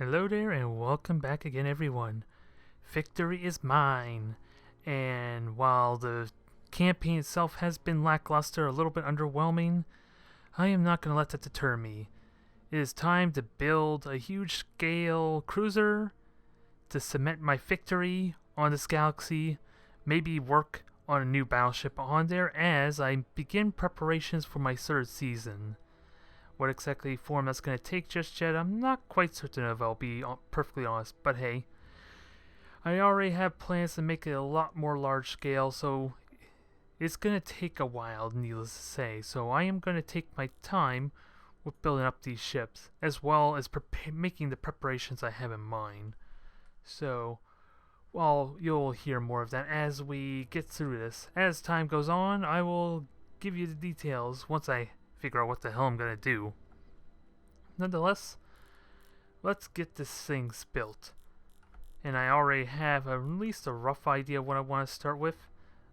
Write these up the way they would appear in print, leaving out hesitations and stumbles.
Hello there and welcome back again everyone. Victory is mine. And while the campaign itself has been lackluster, a little bit underwhelming, I am not going to let that deter me. It is time to build a huge scale cruiser to cement my victory on this galaxy, maybe work on a new battleship on there as I begin preparations for my third season. What exactly form that's going to take just yet, I'm not quite certain of, I'll be perfectly honest. But hey, I already have plans to make it a lot more large scale, so it's going to take a while, needless to say. So I am going to take my time with building up these ships, as well as making the preparations I have in mind. So, well, you'll hear more of that as we get through this. As time goes on, I will give you the details once I figure out what the hell I'm gonna do. Nonetheless, let's get this thing built. And I already have at least a rough idea of what I want to start with.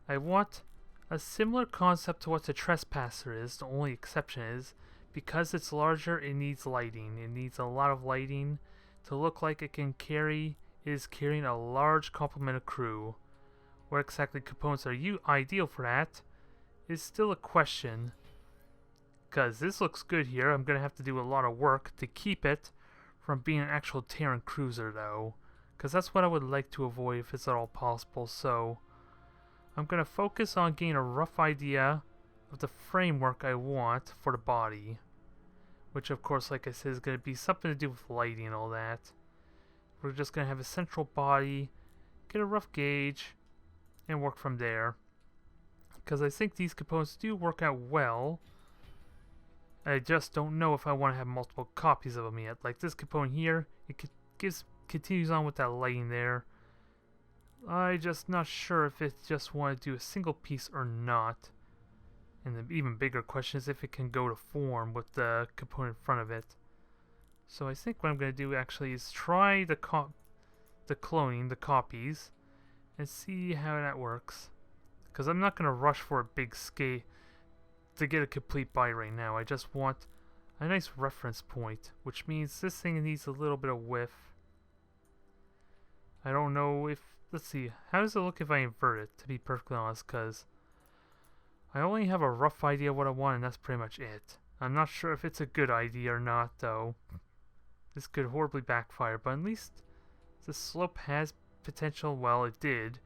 I want a similar concept to what the Trespasser is. The only exception is, because it's larger, it needs lighting. It needs a lot of lighting to look like it is carrying a large complement of crew. What exactly components are ideal for that is still a question. Because this looks good here, I'm going to have to do a lot of work to keep it from being an actual Terran cruiser though. Because that's what I would like to avoid if it's at all possible. So I'm going to focus on getting a rough idea of the framework I want for the body. Which of course, like I said, is going to be something to do with lighting and all that. We're just going to have a central body, get a rough gauge, and work from there. Because I think these components do work out well. I just don't know if I want to have multiple copies of them yet. Like this component here, it continues on with that lighting there. I'm just not sure if it just want to do a single piece or not. And the even bigger question is if it can go to form with the component in front of it. So I think what I'm going to do actually is try the cloning, the copies, and see how that works. Because I'm not going to rush for a big scale to get a complete body right now. I just want a nice reference point, which means this thing needs a little bit of width. I don't know if, let's see, how does it look if I invert it, to be perfectly honest, because I only have a rough idea of what I want and that's pretty much it. I'm not sure if it's a good idea or not though. This could horribly backfire, but at least the slope has potential. Well, it did.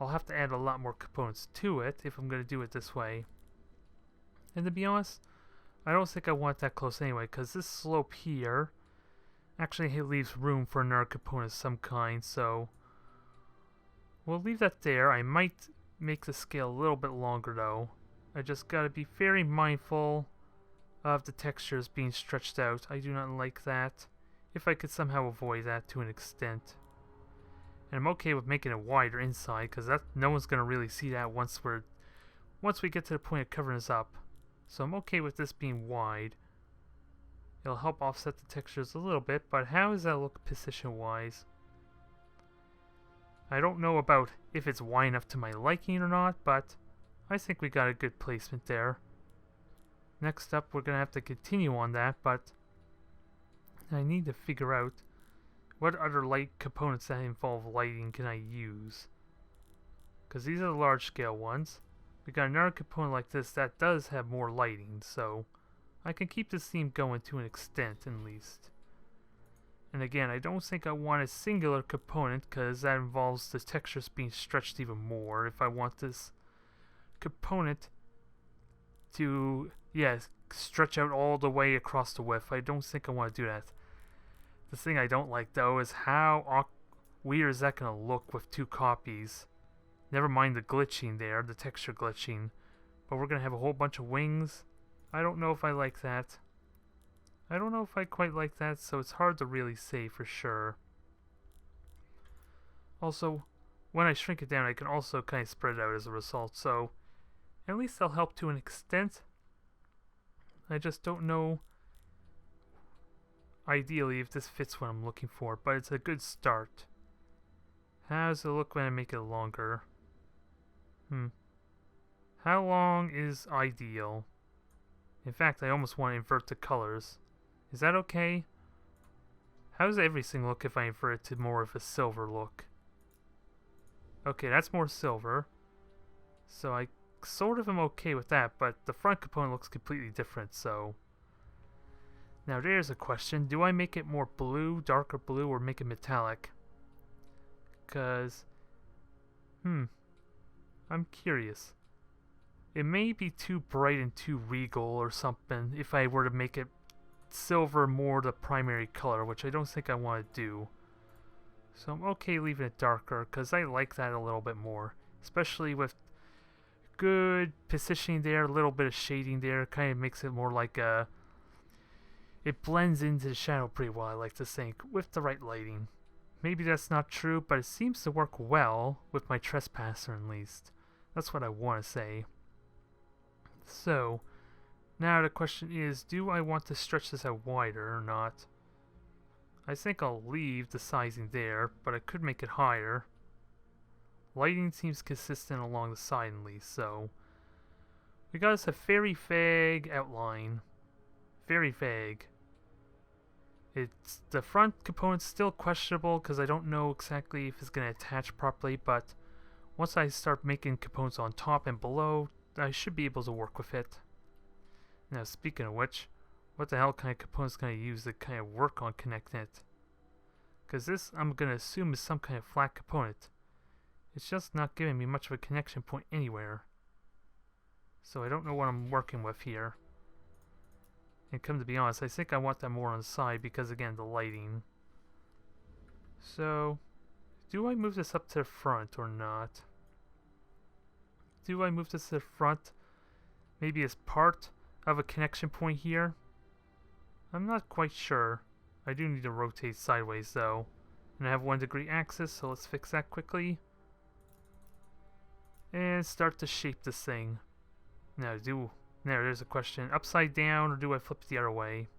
I'll have to add a lot more components to it if I'm going to do it this way. And to be honest, I don't think I want that close anyway, because this slope here actually leaves room for another component of some kind, so we'll leave that there. I might make the scale a little bit longer though. I just gotta be very mindful of the textures being stretched out. I do not like that. If I could somehow avoid that to an extent. And I'm okay with making it wider inside, because that no one's gonna really see that once we get to the point of covering this up. So I'm okay with this being wide. It'll help offset the textures a little bit, but how does that look position-wise? I don't know about if it's wide enough to my liking or not, but I think we got a good placement there. Next up, we're going to have to continue on that, but I need to figure out what other light components that involve lighting can I use. Because these are the large-scale ones. We got another component like this that does have more lighting, so I can keep this theme going to an extent at least. And again, I don't think I want a singular component because that involves the textures being stretched even more. If I want this component to, stretch out all the way across the width, I don't think I want to do that. The thing I don't like though is how weird is that going to look with two copies. Never mind the glitching there, the texture glitching. But we're going to have a whole bunch of wings. I don't know if I like that. I don't know if I quite like that, so it's hard to really say for sure. Also, when I shrink it down, I can also kind of spread it out as a result, so at least they'll help to an extent. I just don't know ideally if this fits what I'm looking for, but it's a good start. How does it look when I make it longer? How long is ideal? In fact, I almost want to invert the colors. Is that okay? How does everything look if I invert it to more of a silver look? Okay, that's more silver. So I sort of am okay with that, but the front component looks completely different, so... Now there's a question. Do I make it more blue, darker blue, or make it metallic? Because... I'm curious. It may be too bright and too regal or something if I were to make it silver more the primary color, which I don't think I want to do. So I'm okay leaving it darker, because I like that a little bit more. Especially with good positioning there, a little bit of shading there, kind of makes it more like a... It blends into the shadow pretty well, I like to think, with the right lighting. Maybe that's not true, but it seems to work well with my trespasser at least. That's what I want to say. So, now the question is, do I want to stretch this out wider or not? I think I'll leave the sizing there, but I could make it higher. Lighting seems consistent along the side at least, so... We got us a very vague outline. Very vague. It's the front component's still questionable because I don't know exactly if it's going to attach properly, but once I start making components on top and below, I should be able to work with it. Now, speaking of which, what the hell kind of components can I use to kind of work on connecting it? Because this, I'm going to assume, is some kind of flat component. It's just not giving me much of a connection point anywhere. So I don't know what I'm working with here. And come to be honest, I think I want that more on the side because, again, the lighting. So, do I move this up to the front or not? Do I move this to the front? Maybe as part of a connection point here? I'm not quite sure. I do need to rotate sideways though. And I have 1 degree axis, so let's fix that quickly. And start to shape this thing. Now, there's a question. Upside down, or do I flip it the other way?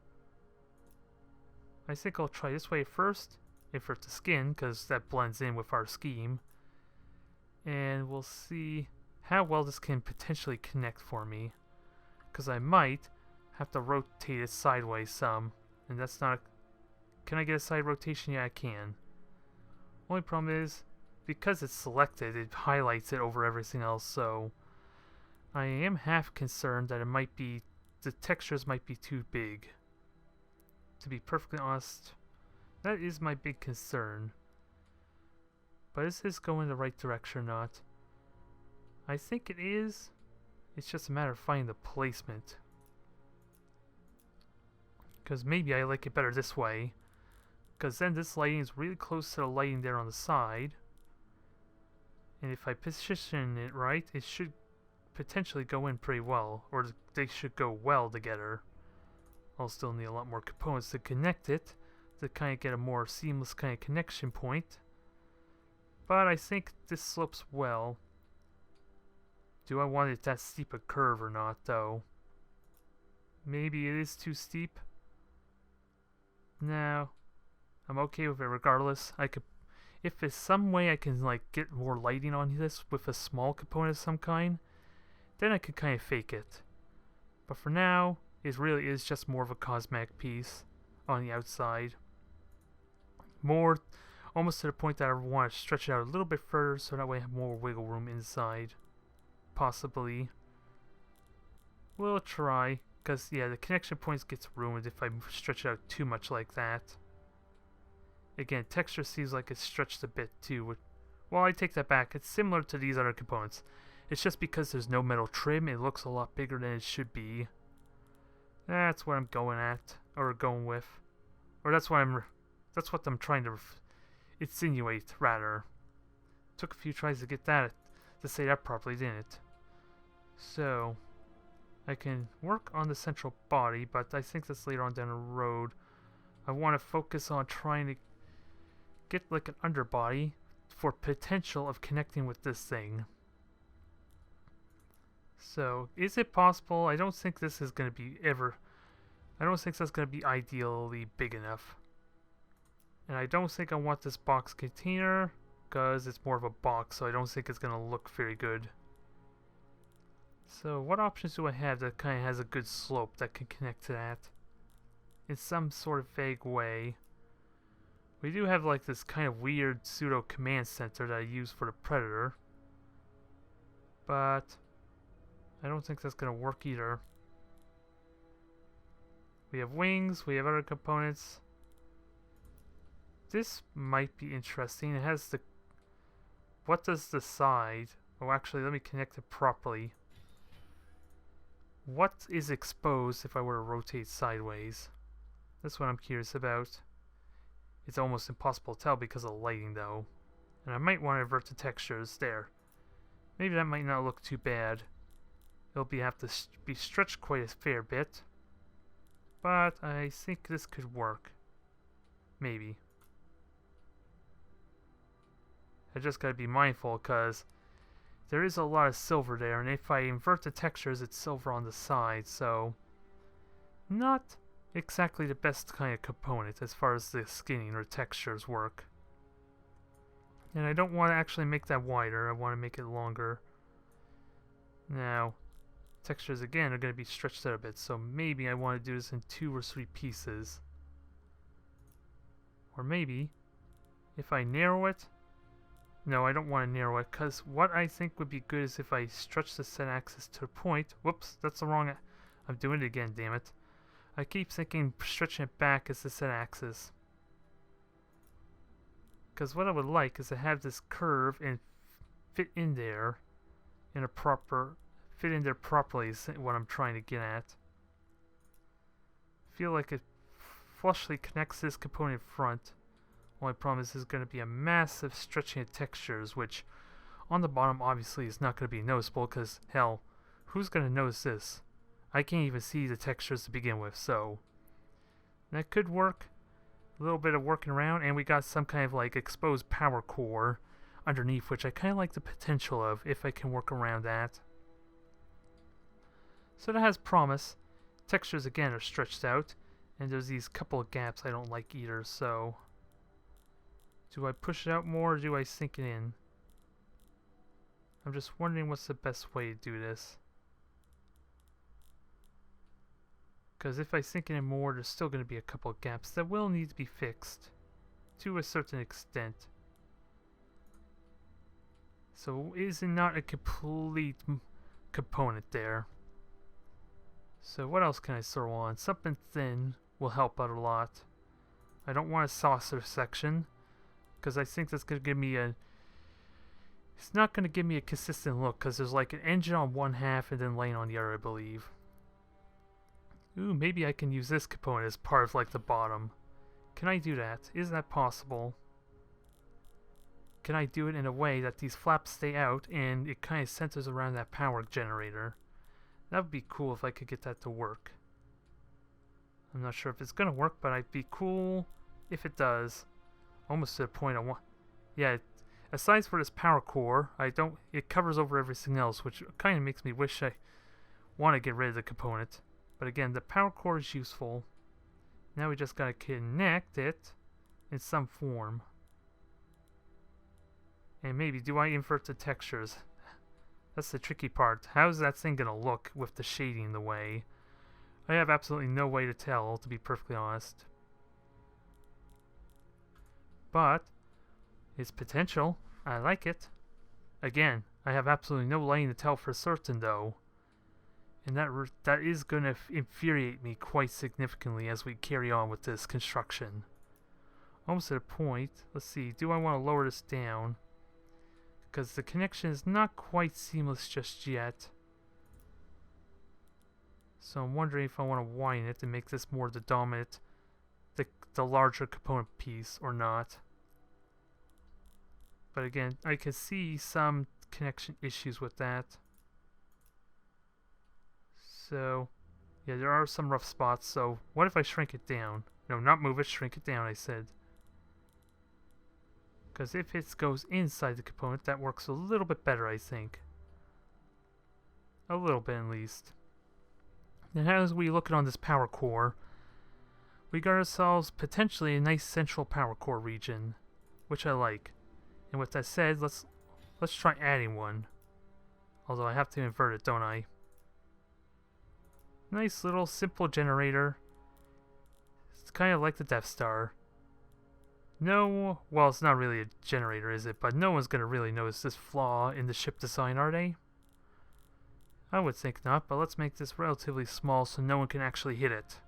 I think I'll try this way first. Invert the skin, because that blends in with our scheme. And we'll see how well this can potentially connect for me. Because I might have to rotate it sideways some. And that's not... Can I get a side rotation? Yeah, I can. Only problem is, because it's selected, it highlights it over everything else, so... I am half concerned that it might be... The textures might be too big. To be perfectly honest, that is my big concern. But is this going the right direction or not? I think it is. It's just a matter of finding the placement. Because maybe I like it better this way. Because then this lighting is really close to the lighting there on the side. And if I position it right, it should potentially go in pretty well. Or they should go well together. I'll still need a lot more components to connect it. To kind of get a more seamless kind of connection point. But I think this slopes well. Do I want it that steep a curve or not, though? Maybe it is too steep. No. I'm okay with it regardless. I could... If there's some way I can, like, get more lighting on this with a small component of some kind, then I could kind of fake it. But for now, it really is just more of a cosmetic piece on the outside. More... Almost to the point that I want to stretch it out a little bit further so that way I have more wiggle room inside. Possibly. We'll try. Because, yeah, the connection points gets ruined if I stretch it out too much like that. Again, texture seems like it's stretched a bit too. Well, I take that back. It's similar to these other components. It's just because there's no metal trim, it looks a lot bigger than it should be. That's what I'm going at. Or going with. Or that's what I'm trying to insinuate, rather. Took a few tries to get that, to say that properly, didn't it? So, I can work on the central body, but I think that's later on down the road. I want to focus on trying to get like an underbody for potential of connecting with this thing. So, is it possible? I don't think this is going to be I don't think that's going to be ideally big enough. And I don't think I want this box container, because it's more of a box, so I don't think it's going to look very good. So what options do I have that kind of has a good slope that can connect to that? In some sort of vague way. We do have like this kind of weird pseudo command center that I use for the Predator. But I don't think that's going to work either. We have wings, we have other components. This might be interesting. It has the... What does the side... Oh, actually, let me connect it properly. What is exposed if I were to rotate sideways? That's what I'm curious about. It's almost impossible to tell because of the lighting, though. And I might want to invert the textures there. Maybe that might not look too bad. It'll have to be stretched quite a fair bit. But I think this could work. Maybe. I just gotta be mindful because there is a lot of silver there, and if I invert the textures, it's silver on the side, so not exactly the best kind of component as far as the skinning or textures work. And I don't want to actually make that wider, I want to make it longer. Now, textures again are going to be stretched out a bit, so maybe I want to do this in 2 or 3 pieces. Or maybe, if I narrow it... No, I don't want to narrow it, because what I think would be good is if I stretch the set axis to a point. Whoops, that's the wrong... I'm doing it again, damn it. I keep thinking stretching it back is the set axis. Because what I would like is to have this curve and fit in there in a proper... Fit in there properly is what I'm trying to get at. I feel like it flushly connects this component front. Only problem is there's going to be a massive stretching of textures, which on the bottom obviously is not going to be noticeable because, hell, who's going to notice this? I can't even see the textures to begin with, so that could work. A little bit of working around, and we got some kind of like exposed power core underneath, which I kind of like the potential of if I can work around that. So that has promise. Textures again are stretched out, and there's these couple of gaps I don't like either, so... Do I push it out more or do I sink it in? I'm just wondering what's the best way to do this. Because if I sink it in more, there's still going to be a couple of gaps that will need to be fixed to a certain extent. So is it not a complete component there? So what else can I throw on? Something thin will help out a lot. I don't want a saucer section, because I think that's going to give me a... It's not going to give me a consistent look, because there's like an engine on one half and then lane on the other, I believe. Ooh, maybe I can use this component as part of like the bottom. Can I do that? Is that possible? Can I do it in a way that these flaps stay out and it kind of centers around that power generator? That would be cool if I could get that to work. I'm not sure if it's going to work, but I'd be cool if it does. Almost to the point I want... Yeah, aside for this power core, it covers over everything else, which kind of makes me wish I want to get rid of the component. But again, the power core is useful. Now we just gotta connect it in some form. And maybe, do I invert the textures? That's the tricky part. How's that thing gonna look with the shading in the way? I have absolutely no way to tell, to be perfectly honest. But it's potential. I like it. Again, I have absolutely no lane to tell for certain, though. And that is going to infuriate me quite significantly as we carry on with this construction. Almost at a point. Let's see. Do I want to lower this down? Because the connection is not quite seamless just yet. So I'm wondering if I want to widen it and make this more the dominant, the larger component piece or not. But again, I can see some connection issues with that. So, yeah, there are some rough spots, so what if I shrink it down? No, not move it, shrink it down, I said. Because if it goes inside the component, that works a little bit better, I think. A little bit, at least. And as we look on this power core, we got ourselves potentially a nice central power core region, which I like. And with that said, let's try adding one. Although I have to invert it, don't I? Nice little simple generator. It's kind of like the Death Star. No, well, it's not really a generator, is it? But no one's gonna really notice this flaw in the ship design, are they? I would think not, but let's make this relatively small so no one can actually hit it.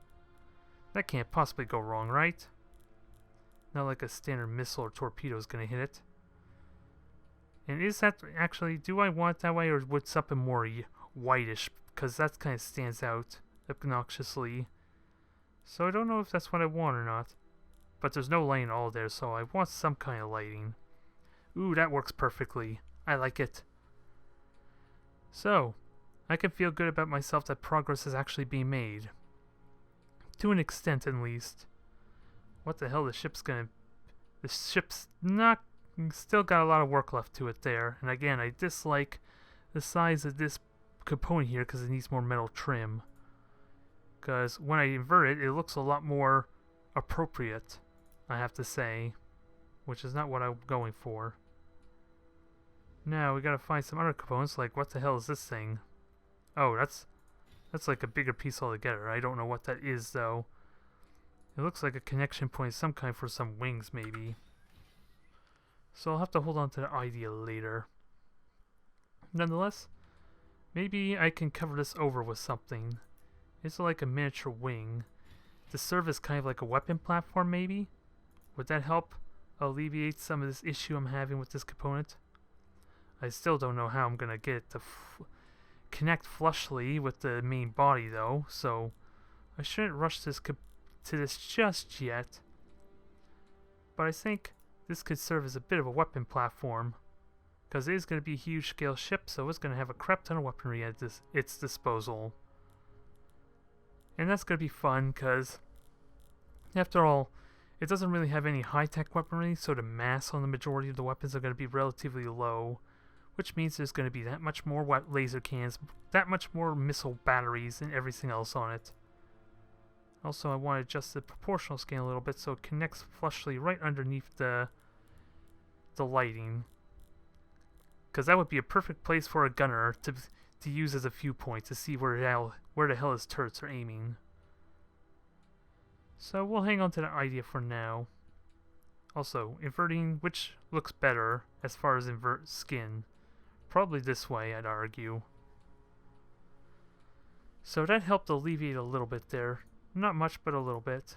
That can't possibly go wrong, right? Not like a standard missile or torpedo is gonna hit it. And is that actually, do I want it that way, or would something more whitish? Because that kind of stands out obnoxiously. So I don't know if that's what I want or not. But there's no lighting at all there, so I want some kind of lighting. Ooh, that works perfectly. I like it. So, I can feel good about myself that progress is actually being made. To an extent, at least. What the hell, the ship's not... Still got a lot of work left to it there. And again, I dislike the size of this component here because it needs more metal trim. Because when I invert it, it looks a lot more appropriate, I have to say, which is not what I'm going for. Now we gotta find some other components, like what the hell is this thing? Oh, that's like a bigger piece altogether. I don't know what that is though. It looks like a connection point of some kind for some wings maybe. So I'll have to hold on to the idea later. Nonetheless, maybe I can cover this over with something. It's like a miniature wing to serve as kind of like a weapon platform maybe? Would that help alleviate some of this issue I'm having with this component? I still don't know how I'm going to get it to connect flushly with the main body though, so I shouldn't rush to this just yet. But I think this could serve as a bit of a weapon platform, because it is going to be a huge scale ship, so it's going to have a crap ton of weaponry at its disposal. And that's going to be fun, because after all, it doesn't really have any high-tech weaponry, so the mass on the majority of the weapons are going to be relatively low, which means there's going to be that much more laser cannons, that much more missile batteries, and everything else on it. Also, I want to adjust the proportional scale a little bit so it connects flushly right underneath the lighting. Because that would be a perfect place for a gunner to use as a viewpoint to see where the hell his turrets are aiming. So we'll hang on to that idea for now. Also, inverting, which looks better as far as invert skin? Probably this way, I'd argue. So that helped alleviate a little bit there. Not much, but a little bit.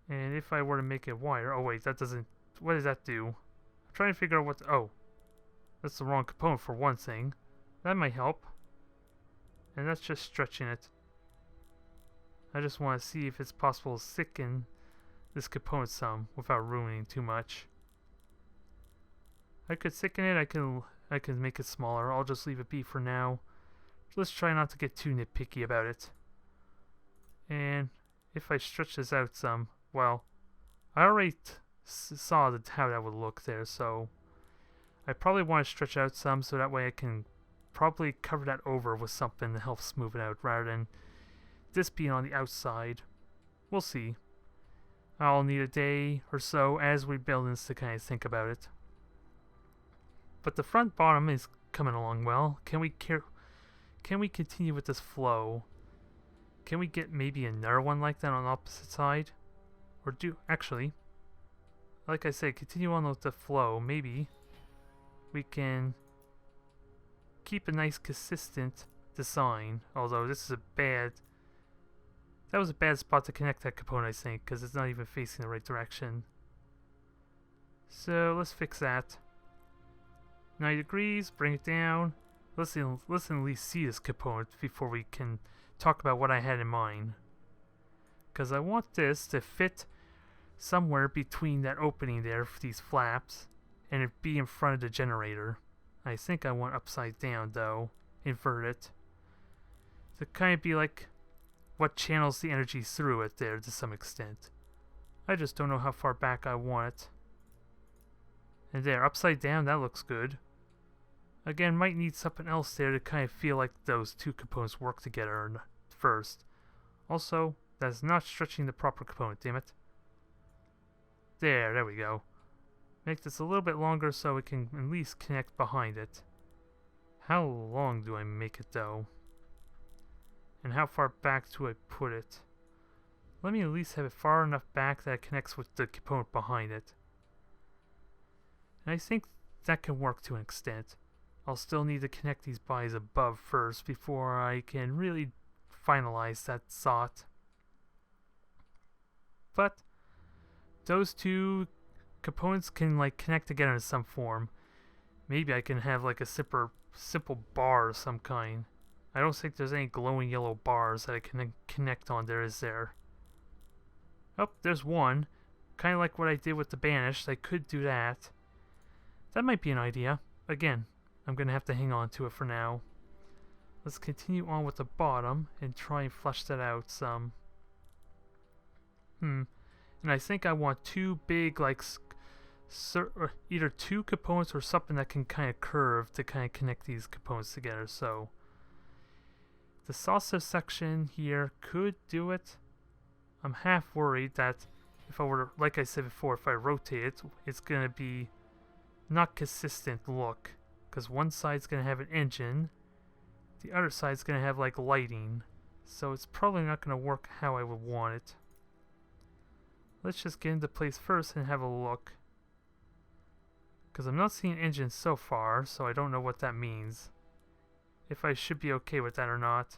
And if I were to make it wider... Oh wait, that doesn't... What does that do? I'm trying to figure out what... Oh. That's the wrong component for one thing. That might help. And that's just stretching it. I just want to see if it's possible to thicken this component some without ruining too much. I could thicken it, I can make it smaller. I'll just leave it be for now. Let's try not to get too nitpicky about it. And if I stretch this out some, well, I already saw how that would look there, so I probably want to stretch out some so that way I can probably cover that over with something to help smooth it out rather than this being on the outside. We'll see. I'll need a day or so as we build this to kind of think about it. But the front bottom is coming along well. Can we continue with this flow? Can we get maybe another one like that on the opposite side? Or actually, like I said, continue on with the flow. Maybe we can keep a nice consistent design. Although this is that was a bad spot to connect that component, I think, because it's not even facing the right direction. So let's fix that. 90 degrees, bring it down. Let's at least see this component before we can talk about what I had in mind. Because I want this to fit somewhere between that opening there for these flaps and it be in front of the generator. I think I want upside down though, invert it. To kind of be like what channels the energy through it there to some extent. I just don't know how far back I want it. And there, upside down, that looks good. Again, might need something else there to kind of feel like those two components work together first. Also, that's not stretching the proper component, damn it. There we go. Make this a little bit longer so it can at least connect behind it. How long do I make it though? And how far back do I put it? let me at least have it far enough back that it connects with the component behind it. And I think that can work to an extent. I'll still need to connect these bodies above first before I can really finalize that thought. But those two components can like connect together in some form. Maybe I can have like a simple bar of some kind. I don't think there's any glowing yellow bars that I can connect on there, is there? Oh, there's one. Kind of like what I did with the banished. I could do that. That might be an idea. Again, I'm going to have to hang on to it for now. Let's continue on with the bottom and try and flesh that out some. And I think I want two big, like, either two components or something that can kind of curve to kind of connect these components together. So the saucer section here could do it. I'm half worried that if I were to, like I said before, if I rotate it, it's going to be not consistent look. Because one side's going to have an engine, the other side's going to have like lighting. So it's probably not going to work how I would want it. Let's just get into place first and have a look. Because I'm not seeing engines so far, so I don't know what that means. If I should be okay with that or not.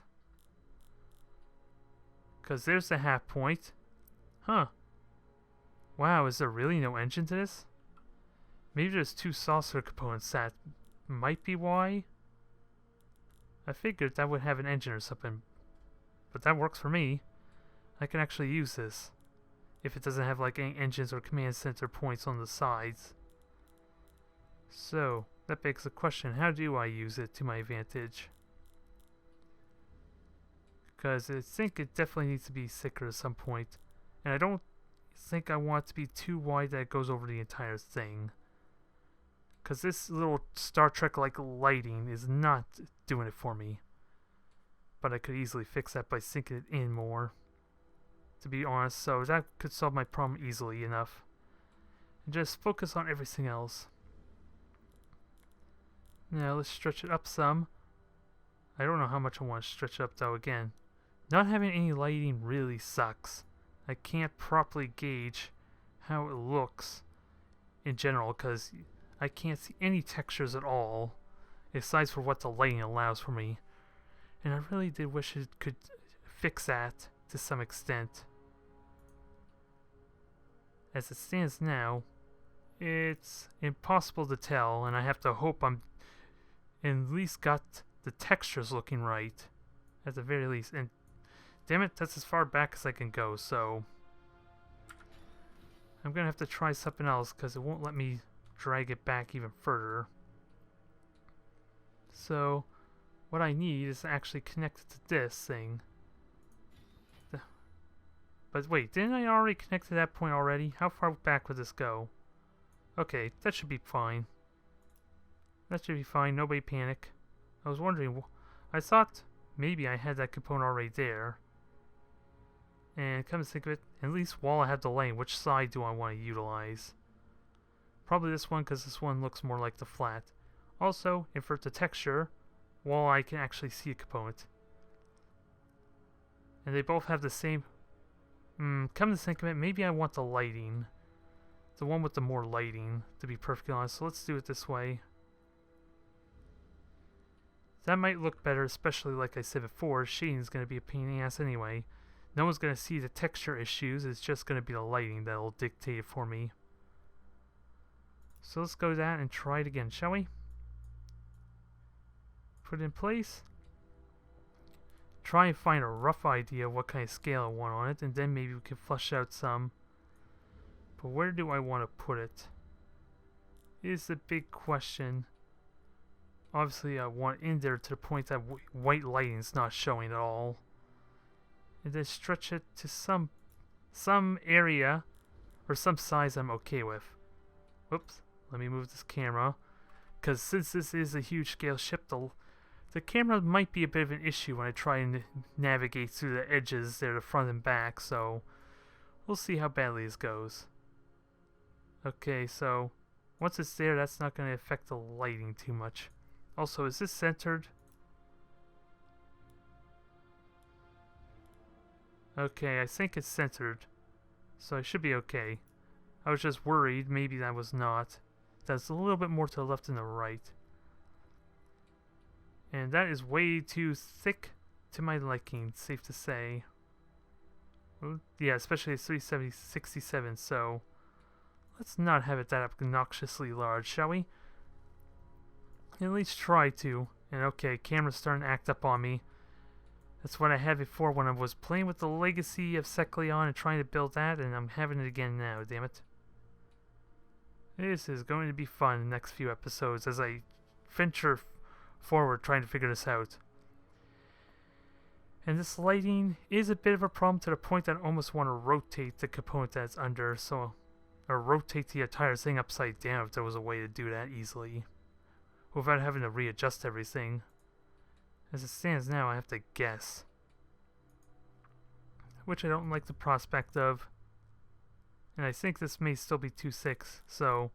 Because there's the half point. Huh. Wow, is there really no engine to this? Maybe there's two saucer components. That might be why. I figured that would have an engine or something. But that works for me. I can actually use this. If it doesn't have like any engines or command center points on the sides. So, that begs the question, how do I use it to my advantage? Because I think it definitely needs to be thicker at some point. And I don't think I want it to be too wide that it goes over the entire thing. Because this little Star Trek-like lighting is not doing it for me. But I could easily fix that by sinking it in more. To be honest, so that could solve my problem easily enough. And just focus on everything else. Now let's stretch it up some. I don't know how much I want to stretch it up though. Again, not having any lighting really sucks. I can't properly gauge how it looks in general because I can't see any textures at all, aside for what the lighting allows for me. And I really did wish it could fix that to some extent. As it stands now, it's impossible to tell, and I have to hope I'm at least got the textures looking right, at the very least. And damn it, that's as far back as I can go, so I'm gonna have to try something else because it won't let me drag it back even further. So what I need is to actually connect it to this thing. But wait, didn't I already connect to that point already? How far back would this go? Okay, that should be fine. That should be fine, nobody panic. I was wondering, I thought maybe I had that component already there. And come to think of it, at least while I have the lane, which side do I want to utilize? Probably this one, because this one looks more like the flat. Also, invert the texture, while I can actually see a component. And they both have the same... come to think of it, maybe I want the lighting. The one with the more lighting, to be perfectly honest. So let's do it this way. That might look better, especially like I said before, shading is going to be a pain in the ass anyway. No one's going to see the texture issues, it's just going to be the lighting that will dictate it for me. So let's go that and try it again, shall we? Put it in place. Try and find a rough idea of what kind of scale I want on it, and then maybe we can flesh out some. But where do I want to put it? Is the big question. Obviously I want in there to the point that white lighting is not showing at all. And then stretch it to some area or some size I'm okay with. Whoops, let me move this camera. Because since this is a huge scale ship, the camera might be a bit of an issue when I try and navigate through the edges there, the front and back, so we'll see how badly this goes. Okay, so once it's there, that's not going to affect the lighting too much. Also, is this centered? Okay, I think it's centered. So I should be okay. I was just worried maybe that was not. That's a little bit more to the left than the right. And that is way too thick to my liking, safe to say. Well, yeah, especially at 370/67, so let's not have it that obnoxiously large, shall we? At least try to. And okay, camera's starting to act up on me. That's what I had before when I was playing with the legacy of Secleon and trying to build that, and I'm having it again now, damn it. This is going to be fun the next few episodes as I venture forward trying to figure this out. And this lighting is a bit of a problem to the point that I almost want to rotate the component that's under, or rotate the entire thing upside down if there was a way to do that easily, without having to readjust everything. As it stands now, I have to guess, which I don't like the prospect of. And I think this may still be 2.6, so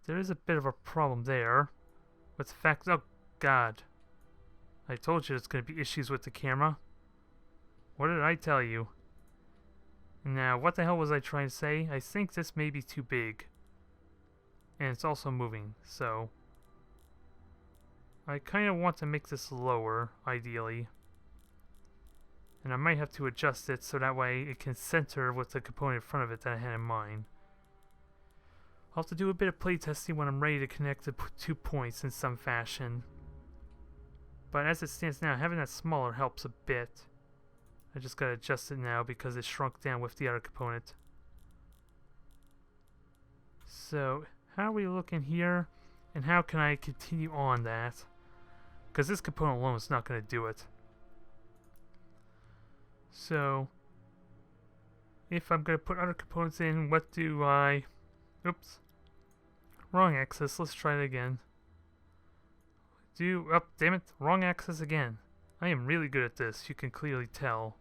there is a bit of a problem there with the fact. Oh God, I told you there's going to be issues with the camera. What did I tell you? Now, what the hell was I trying to say? I think this may be too big, and it's also moving, so I kind of want to make this lower, ideally. And I might have to adjust it so that way it can center with the component in front of it that I had in mind. I'll have to do a bit of playtesting when I'm ready to connect the 2 points in some fashion. But as it stands now, having that smaller helps a bit. I just gotta adjust it now because it shrunk down with the other component. So, how are we looking here? And how can I continue on that? Because this component alone is not going to do it. So, if I'm going to put other components in, what do I... Oops. Wrong axis. Let's try it again. Oh, damn it. Wrong axis again. I am really good at this. You can clearly tell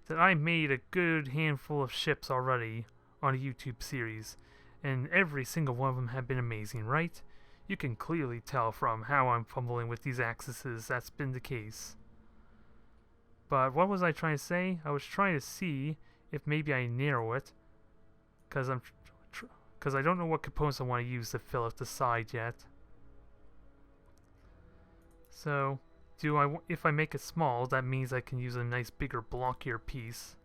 that I made a good handful of ships already on a YouTube series. And every single one of them have been amazing, right? You can clearly tell from how I'm fumbling with these axes that's been the case. But what was I trying to say? I was trying to see if maybe I narrow it, because I don't know what components I want to use to fill out the side yet. So, if I make it small, that means I can use a nice bigger blockier piece.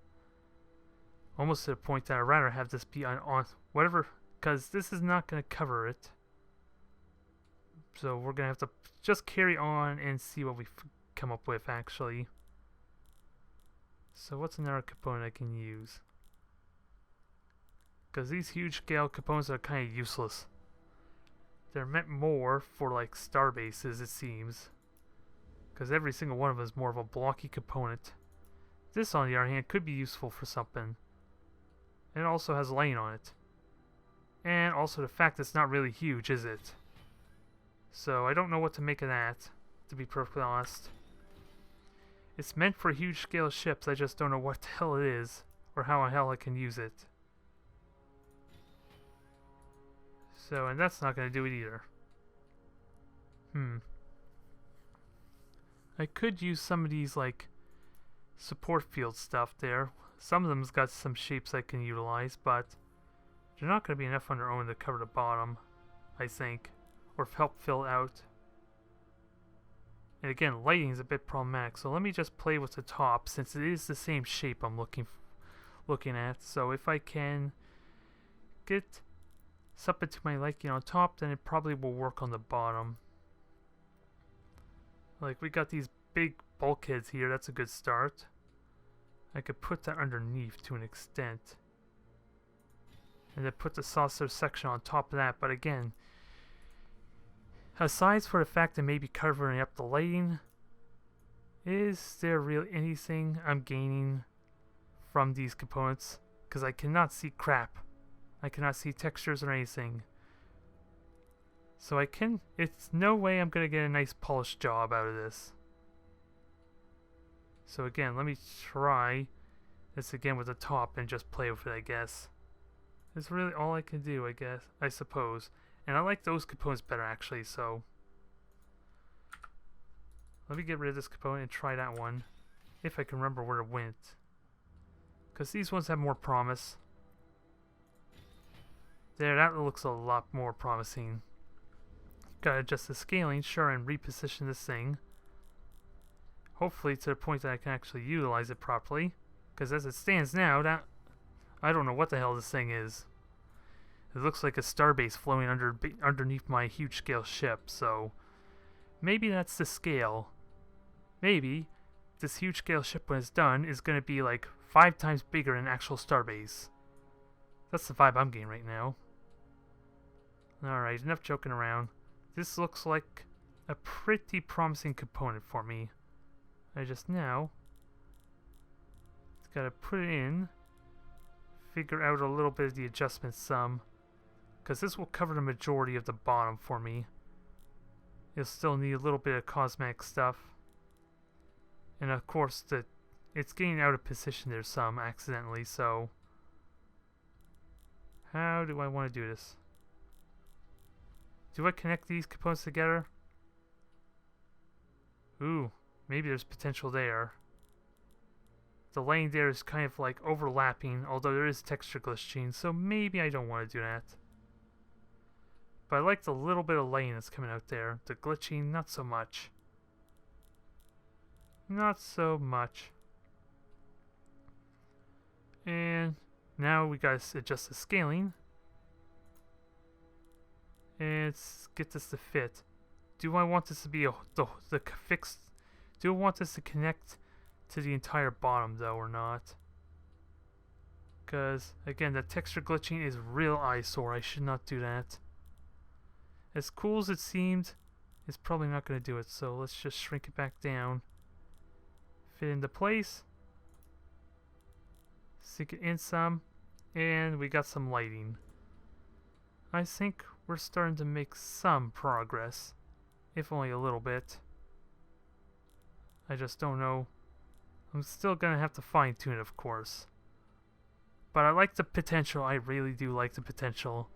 Almost to the point that I'd rather have this be on whatever, because this is not going to cover it. So we're going to have to just carry on and see what we come up with, actually. So what's another component I can use? Because these huge scale components are kind of useless. They're meant more for like star bases, it seems. Because every single one of them is more of a blocky component. This, on the other hand, could be useful for something. And it also has lighting on it. And also the fact that it's not really huge, is it? So I don't know what to make of that, to be perfectly honest. It's meant for huge scale ships, I just don't know what the hell it is, or how the hell I can use it. So, and that's not going to do it either. I could use some of these, like, support field stuff there. Some of them's got some shapes I can utilize, but they're not going to be enough on their own to cover the bottom, I think. Or help fill out. And again, lighting is a bit problematic, so let me just play with the top since it is the same shape I'm looking at. So if I can get something to my liking on top, then it probably will work on the bottom. Like we got these big bulkheads here, that's a good start. I could put that underneath to an extent. And then put the saucer section on top of that, but again, aside for the fact that maybe covering up the lighting, is there really anything I'm gaining from these components? Because I cannot see crap. I cannot see textures or anything. So it's no way I'm going to get a nice polished job out of this. So again, let me try this again with the top and just play with it, I guess. That's really all I can do, I suppose. And I like those components better, actually, so let me get rid of this component and try that one, if I can remember where it went. Because these ones have more promise. There, that looks a lot more promising. Gotta adjust the scaling, sure, and reposition this thing. Hopefully to the point that I can actually utilize it properly. Because as it stands now, that I don't know what the hell this thing is. It looks like a starbase flowing underneath my huge scale ship, so maybe that's the scale. Maybe this huge scale ship, when it's done, is going to be like 5 times bigger than an actual starbase. That's the vibe I'm getting right now. Alright, enough joking around. This looks like a pretty promising component for me. I just now gotta put it in, figure out a little bit of the adjustment sum, because this will cover the majority of the bottom for me. You'll still need a little bit of cosmetic stuff. And of course, it's getting out of position there some accidentally, so how do I want to do this? Do I connect these components together? Ooh, maybe there's potential there. The lane there is kind of like overlapping, although there is texture glitching, so maybe I don't want to do that. But I like the little bit of lane that's coming out there. The glitching, not so much. Not so much. And now we gotta adjust the scaling. And let's get this to fit. Do I want this to be the fixed? Do I want this to connect to the entire bottom though, or not? Because again, the texture glitching is real eyesore. I should not do that. As cool as it seemed, it's probably not going to do it. So let's just shrink it back down. Fit into place. Sink it in some, and we got some lighting. I think we're starting to make some progress, if only a little bit. I just don't know. I'm still gonna have to fine tune it, of course. But I like the potential. I really do like the potential.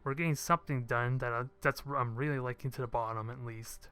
We're getting something done that I'm really liking to the bottom, at least.